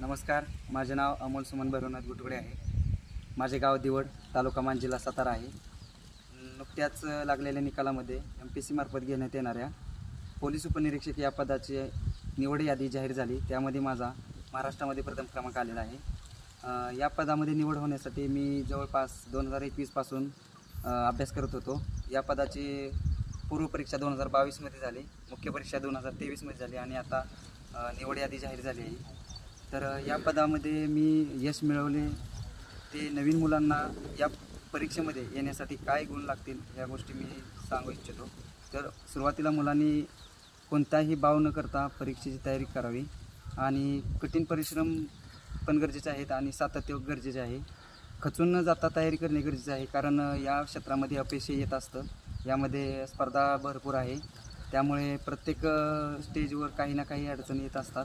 नमस्कार, माझे नाव अमोल सुमन भैरवनाथ गुटगुडे आहे. माझे गाव दिवड, तालुका मान, जिल्हा सातारा आहे. नुकत्याच लागलेल्या निकालामध्ये MPSC मार्फत घेण्यात येणाऱ्या पोलीस उपनिरीक्षक या पदाची निवड यादी जाहीर झाली. त्यामध्ये माझा महाराष्ट्रामध्ये प्रथम क्रमांक आलेला आहे. या पदामध्ये निवड होण्यासाठी मी जवळपास 2021 पासून अभ्यास करत होतो. या पदाची पूर्वपरीक्षा 2022मध्ये झाली, मुख्य परीक्षा 2023मध्ये झाली आणि आता निवड यादी जाहीर झाली आहे. तर या पदामध्ये मी यश मिळवले. ते नवीन मुलांना या परीक्षेमध्ये येण्यासाठी काय गुण लागतील या गोष्टी मी सांगू इच्छितो. तर सुरुवातीला मुलांनी कोणताही बाव न करता परीक्षेची तयारी करावी आणि कठीण परिश्रम पण गरजेचे आहेत आणि सातत्य गरजेचे आहे. खचून न जाता तयारी करणे गरजेचे आहे, कारण या क्षेत्रामध्ये अपयश येत असतं. यामध्ये स्पर्धा भरपूर आहे, त्यामुळे प्रत्येक स्टेजवर काही ना काही अडचणी येत असतात.